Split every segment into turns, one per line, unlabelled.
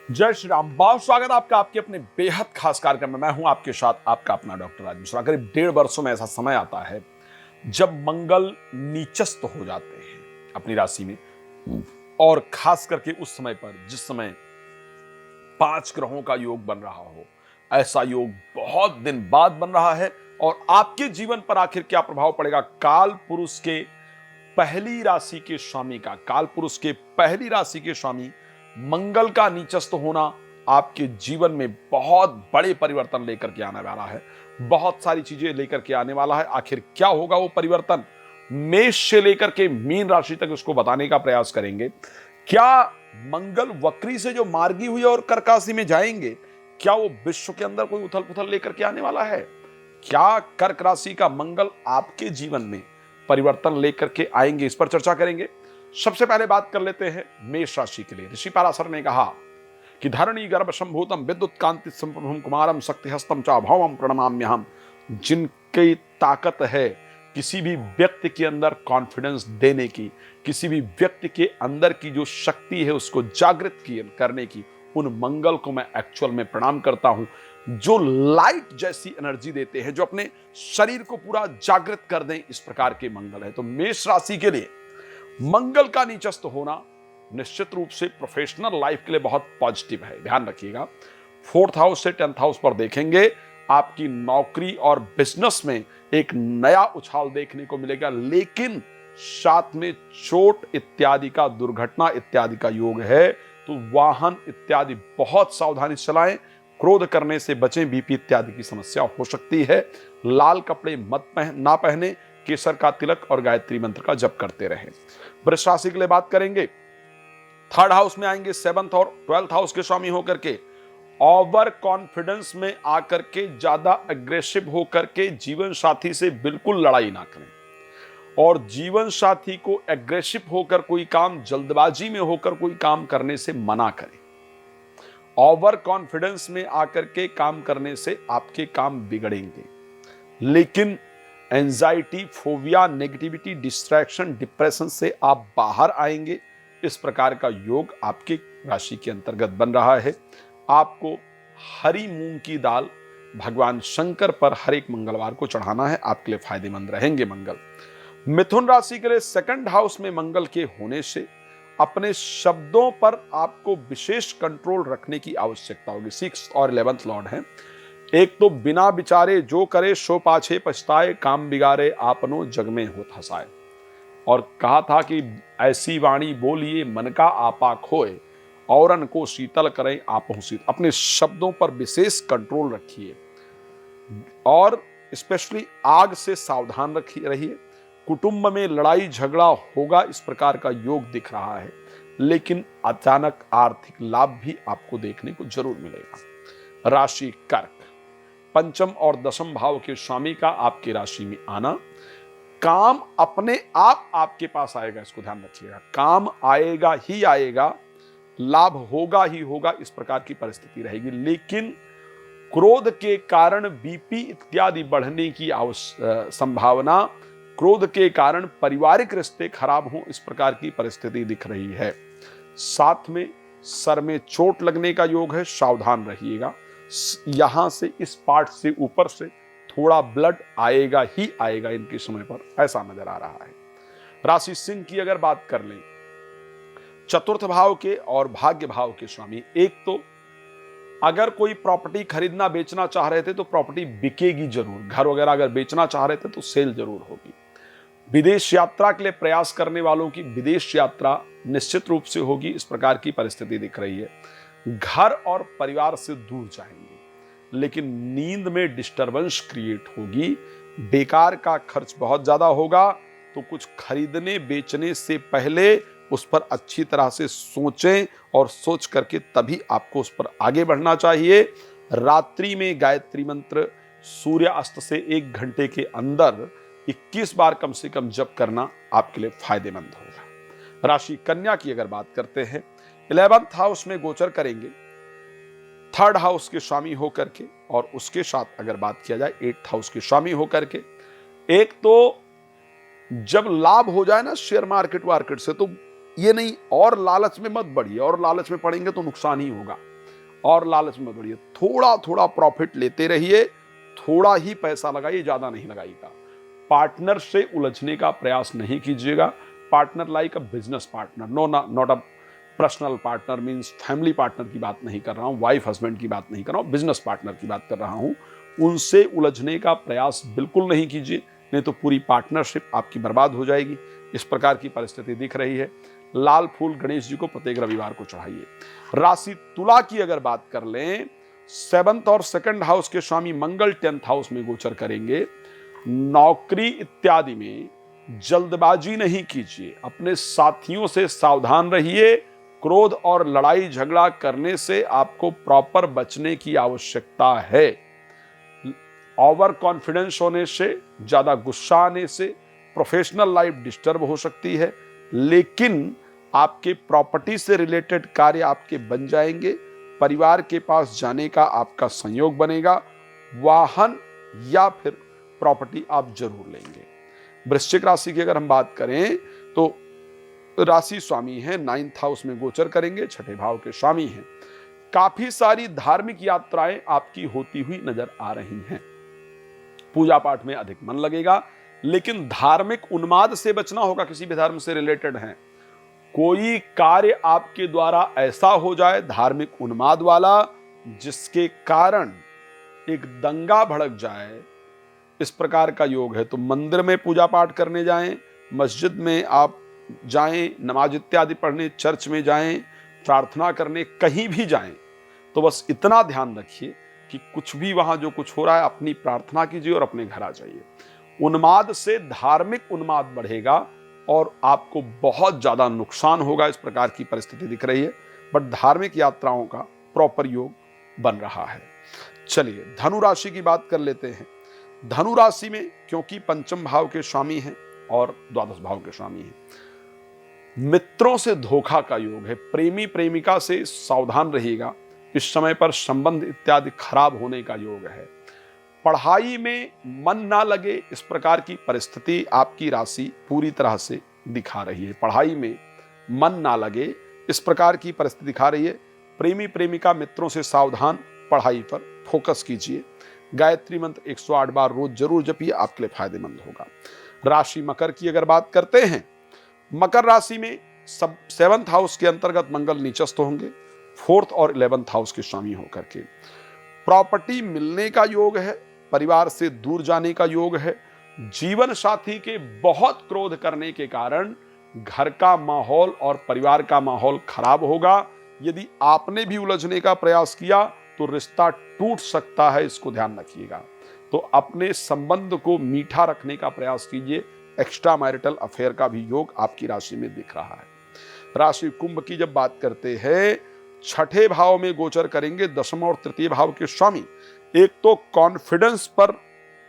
जय श्री राम। बहुत स्वागत आपका आपके अपने बेहद खास कार्यक्रम में। मैं हूं आपके साथ आपका अपना डॉक्टर राज मिश्रा। करीब 1.5 वर्षों में ऐसा समय आता है जब मंगल नीचस्थ हो जाते हैं अपनी राशि में, और खास करके उस समय पर जिस समय 5 ग्रहों का योग बन रहा हो। ऐसा योग बहुत दिन बाद बन रहा है और आपके जीवन पर आखिर क्या प्रभाव पड़ेगा? काल पुरुष के पहली राशि के स्वामी का, काल पुरुष के पहली राशि के स्वामी मंगल का नीचस्थ होना आपके जीवन में बहुत बड़े परिवर्तन लेकर के आने वाला है। बहुत सारी चीजें लेकर के आने वाला है। आखिर क्या होगा वो परिवर्तन? मेष से लेकर के मीन राशि तक उसको बताने का प्रयास करेंगे। क्या मंगल वक्री से जो मार्गी हुई और कर्क राशि में जाएंगे, क्या वो विश्व के अंदर कोई उथल पुथल लेकर के आने वाला है? क्या कर्क राशि का मंगल आपके जीवन में परिवर्तन लेकर के आएंगे? इस पर चर्चा करेंगे। सबसे पहले बात कर लेते हैं मेष राशि के लिए। ऋषि पराशर ने कहा कि धरणी गर्भ संभूतम विद्युत कांति संप्रभम कुमारम शक्ति हस्तम चा भवम प्रणमाम्यहम। जिनकी ताकत है किसी भी व्यक्ति के अंदर कॉन्फिडेंस देने की, किसी भी व्यक्ति के अंदर की जो शक्ति है उसको जागृत करने की, उन मंगल को मैं एक्चुअल में प्रणाम करता हूं। जो लाइट जैसी एनर्जी देते हैं, जो अपने शरीर को पूरा जागृत कर दें, इस प्रकार के मंगल है। तो मेष राशि के लिए मंगल का नीचस्थ होना निश्चित रूप से प्रोफेशनल लाइफ के लिए बहुत पॉजिटिव है। ध्यान रखिएगा, 4th हाउस से 10th हाउस पर देखेंगे, आपकी नौकरी और बिजनेस में एक नया उछाल देखने को मिलेगा। लेकिन साथ में चोट इत्यादि का, दुर्घटना इत्यादि का योग है, तो वाहन इत्यादि बहुत सावधानी से चलाएं। क्रोध करने से बचें, बीपी इत्यादि की समस्या हो सकती है। लाल कपड़े ना पहने, केसर का तिलक और गायत्री मंत्र का जप करते रहें। वृष राशि के लिए बात करेंगे। 3rd हाउस में आएंगे 7th और 12th हाउस के स्वामी होकर के ओवर कॉन्फिडेंस में आकर के, ज्यादा अग्रेसिव होकर के जीवन साथी से बिल्कुल लड़ाई ना करें, और जीवन साथी को एग्रेसिव होकर कोई काम, जल्दबाजी में होकर कोई काम करने से मना करें। ओवर कॉन्फिडेंस में आकर के काम करने से आपके काम बिगड़ेंगे। लेकिन anxiety, phobia, negativity, distraction, depression से आप बाहर आएंगे। इस प्रकार का योग आपके राशि के अंतर्गत बन रहा है। आपको हरी मूंग की दाल भगवान शंकर पर हर एक मंगलवार को चढ़ाना है, आपके लिए फायदेमंद रहेंगे मंगल। मिथुन राशि के लिए 2nd हाउस में मंगल के होने से अपने शब्दों पर आपको विशेष कंट्रोल रखने की आवश्यकता होगी। 6th और 11th लॉर्ड हैं। एक तो बिना विचारे जो करे सो पाछे पछताए, काम बिगाड़े आपनो जग में होत हसाए। और कहा था कि ऐसी वाणी बोलिए मन का आपा खोए, औरन को शीतल करें आपहु शीत। अपने शब्दों पर विशेष कंट्रोल रखिए और स्पेशली आग से सावधान रहिए। कुटुंब में लड़ाई झगड़ा होगा, इस प्रकार का योग दिख रहा है। लेकिन अचानक आर्थिक लाभ भी आपको देखने को जरूर मिलेगा। राशि कर्क, 5th और 10th भाव के स्वामी का आपकी राशि में आना, काम अपने आप आपके पास आएगा। इसको ध्यान रखिएगा, काम आएगा ही आएगा, लाभ होगा ही होगा, इस प्रकार की परिस्थिति रहेगी। लेकिन क्रोध के कारण बीपी इत्यादि बढ़ने की संभावना, क्रोध के कारण पारिवारिक रिश्ते खराब हों, इस प्रकार की परिस्थिति दिख रही है। साथ में सर में चोट लगने का योग है, सावधान रहिएगा। यहां से, इस पार्ट से, ऊपर से थोड़ा ब्लड आएगा ही आएगा इनके समय पर, ऐसा नजर आ रहा है। राशि सिंह की अगर बात कर लें, 4th भाव के और भाग्य भाव के स्वामी, एक तो अगर कोई प्रॉपर्टी खरीदना बेचना चाह रहे थे तो प्रॉपर्टी बिकेगी जरूर। घर वगैरह अगर बेचना चाह रहे थे तो सेल जरूर होगी। विदेश यात्रा के लिए प्रयास करने वालों की विदेश यात्रा निश्चित रूप से होगी, इस प्रकार की परिस्थिति दिख रही है। घर और परिवार से दूर जाएंगे, लेकिन नींद में डिस्टरबेंस क्रिएट होगी। बेकार का खर्च बहुत ज्यादा होगा, तो कुछ खरीदने बेचने से पहले उस पर अच्छी तरह से सोचें और सोच करके तभी आपको उस पर आगे बढ़ना चाहिए। रात्रि में गायत्री मंत्र सूर्य अस्त से 1 घंटे के अंदर 21 बार कम से कम जप करना आपके लिए फायदेमंद होगा। राशि कन्या की अगर बात करते हैं, 11th हाउस में गोचर करेंगे, 3rd हाउस के स्वामी होकर के, और उसके साथ अगर बात किया जाए 8th हाउस के स्वामी होकर के। एक तो जब लाभ हो जाए ना शेयर मार्केट से, तो ये नहीं और लालच में मत बढ़िए, और लालच में पड़ेंगे तो नुकसान ही होगा। और लालच में बढ़िए, थोड़ा थोड़ा प्रॉफिट लेते रहिए, थोड़ा ही पैसा लगाइए, ज्यादा नहीं लगाइएगा। पार्टनर से उलझने का प्रयास नहीं कीजिएगा। Partner like a business partner, no not a personal partner, means family partner की बात नहीं कर रहा हूं, वाइफ हस्बैंड की बात नहीं कर रहा हूं, बिजनेस पार्टनर की बात कर रहा हूं। उनसे उलझने का प्रयास बिल्कुल नहीं कीजिए, नहीं तो पूरी पार्टनरशिप आपकी बर्बाद हो जाएगी। इस प्रकार की परिस्थिति दिख रही है। लाल फूल गणेश जी को प्रत्येक रविवार को चढ़ाइए। राशि तुला की अगर बात कर लें, 7th और 2nd हाउस के स्वामी मंगल 10th हाउस में गोचर करेंगे। नौकरी इत्यादि में जल्दबाजी नहीं कीजिए, अपने साथियों से सावधान रहिए। क्रोध और लड़ाई झगड़ा करने से आपको प्रॉपर बचने की आवश्यकता है। ओवर कॉन्फिडेंस होने से, ज्यादा गुस्सा आने से प्रोफेशनल लाइफ डिस्टर्ब हो सकती है, लेकिन आपके प्रॉपर्टी से रिलेटेड कार्य आपके बन जाएंगे। परिवार के पास जाने का आपका संयोग बनेगा। वाहन या फिर प्रॉपर्टी आप जरूर लेंगे। वृश्चिक राशि की अगर हम बात करें तो राशि स्वामी है 9th हाउस में गोचर करेंगे, 6ठे भाव के स्वामी हैं। काफी सारी धार्मिक यात्राएं आपकी होती हुई नजर आ रही हैं। पूजा पाठ में अधिक मन लगेगा, लेकिन धार्मिक उन्माद से बचना होगा। किसी भी धर्म से रिलेटेड हैं, कोई कार्य आपके द्वारा ऐसा हो जाए धार्मिक उन्माद वाला, जिसके कारण एक दंगा भड़क जाए, इस प्रकार का योग है। तो मंदिर में पूजा पाठ करने जाएं, मस्जिद में आप जाएं, नमाज इत्यादि पढ़ने, चर्च में जाएं, प्रार्थना करने, कहीं भी जाएं, तो बस इतना ध्यान रखिए कि कुछ भी वहां जो कुछ हो रहा है, अपनी प्रार्थना कीजिए और अपने घर आ जाइए। उन्माद से धार्मिक उन्माद बढ़ेगा और आपको बहुत ज्यादा नुकसान होगा। इस प्रकार की परिस्थिति दिख रही है, बट धार्मिक यात्राओं का प्रॉपर योग बन रहा है। चलिए धनु राशि की बात कर लेते हैं। धनु राशि में क्योंकि पंचम भाव के स्वामी हैं और द्वादश भाव के स्वामी हैं, मित्रों से धोखा का योग है। प्रेमी प्रेमिका से सावधान रहिएगा, इस समय पर संबंध इत्यादि खराब होने का योग है। पढ़ाई में मन ना लगे, इस प्रकार की परिस्थिति आपकी राशि पूरी तरह से दिखा रही है। पढ़ाई में मन ना लगे, इस प्रकार की परिस्थिति दिखा रही है। प्रेमी प्रेमिका मित्रों से सावधान, पढ़ाई पर फोकस कीजिए। गायत्री मंत्र 108 बार रोज जरूर जपिए, आपके लिए फायदेमंद होगा। राशि मकर की अगर बात करते हैं, मकर राशि में 7th हाउस के अंतर्गत मंगल नीचस्थ होंगे, 4th और 11th हाउस के स्वामी होकर के। प्रॉपर्टी मिलने का योग है, परिवार से दूर जाने का योग है। जीवन साथी के बहुत क्रोध करने के कारण घर का माहौल और परिवार का माहौल खराब होगा। यदि आपने भी उलझने का प्रयास किया तो रिश्ता टूट सकता है, इसको ध्यान रखिएगा। तो अपने संबंध को मीठा रखने का प्रयास कीजिए। एक्स्ट्रा मैरिटल अफेयर का भी योग आपकी राशि में दिख रहा है। राशि कुंभ की जब बात करते हैं, 6ठे भाव में गोचर करेंगे 10th और 3य भाव के स्वामी। एक तो कॉन्फिडेंस पर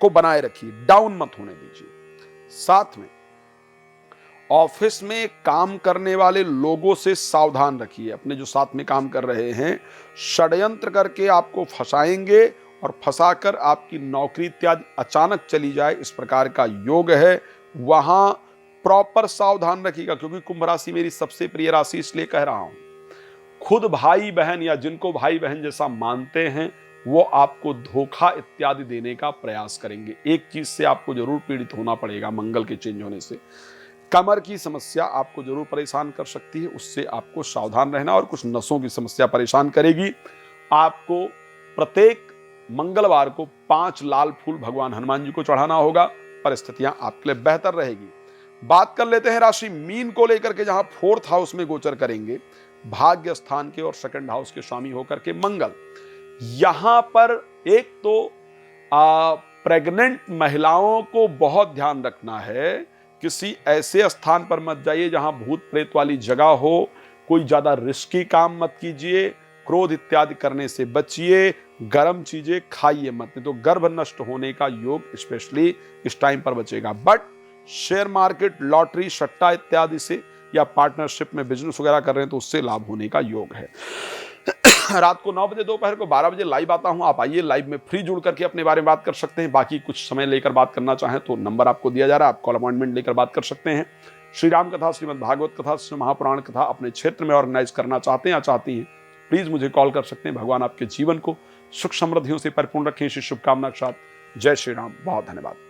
को बनाए रखिए, डाउन मत होने दीजिए। साथ में ऑफिस में काम करने वाले लोगों से सावधान रखिए। अपने जो साथ में काम कर रहे हैं, षड्यंत्र करके आपको फंसाएंगे और फंसाकर आपकी नौकरी इत्यादि अचानक चली जाए, इस प्रकार का योग है। वहां प्रॉपर सावधान रखिएगा, क्योंकि कुंभ राशि मेरी सबसे प्रिय राशि इसलिए कह रहा हूं। खुद भाई बहन या जिनको भाई बहन जैसा मानते हैं, वो आपको धोखा इत्यादि देने का प्रयास करेंगे। एक चीज से आपको जरूर पीड़ित होना पड़ेगा, मंगल के चेंज होने से कमर की समस्या आपको जरूर परेशान कर सकती है, उससे आपको सावधान रहना। और कुछ नसों की समस्या परेशान करेगी। आपको प्रत्येक मंगलवार को 5 लाल फूल भगवान हनुमान जी को चढ़ाना होगा, परिस्थितियां आपके लिए बेहतर रहेगी। बात कर लेते हैं राशि मीन को लेकर के, जहां 4th हाउस में गोचर करेंगे भाग्य स्थान के और 2nd हाउस के स्वामी होकर के मंगल। यहां पर एक तो प्रेग्नेंट महिलाओं को बहुत ध्यान रखना है। किसी ऐसे स्थान पर मत जाइए जहां भूत प्रेत वाली जगह हो। कोई ज्यादा रिस्की काम मत कीजिए। क्रोध इत्यादि करने से बचिए। गर्म चीजें खाइए मत, नहीं तो गर्भ नष्ट होने का योग स्पेशली इस टाइम पर बचेगा। बट शेयर मार्केट, लॉटरी, सट्टा इत्यादि से या पार्टनरशिप में बिजनेस वगैरह कर रहे हैं तो उससे लाभ होने का योग है। रात को 9 बजे, दोपहर को 12 बजे लाइव आता हूं। आप आइए, लाइव में फ्री जुड़ करके अपने बारे में बात कर सकते हैं। बाकी कुछ समय लेकर बात करना चाहें तो नंबर आपको दिया जा रहा है, आप कॉल अपॉइंटमेंट लेकर बात कर सकते हैं। श्री राम कथा, श्रीमद् भागवत कथा, श्री महापुराण कथा अपने क्षेत्र में ऑर्गेनाइज करना चाहते हैं या चाहती हैं प्लीज मुझे कॉल कर सकते हैं। भगवान आपके जीवन को सुख समृद्धियों से परिपूर्ण रखें। इसी शुभकामना के साथ जय श्री राम। बहुत धन्यवाद।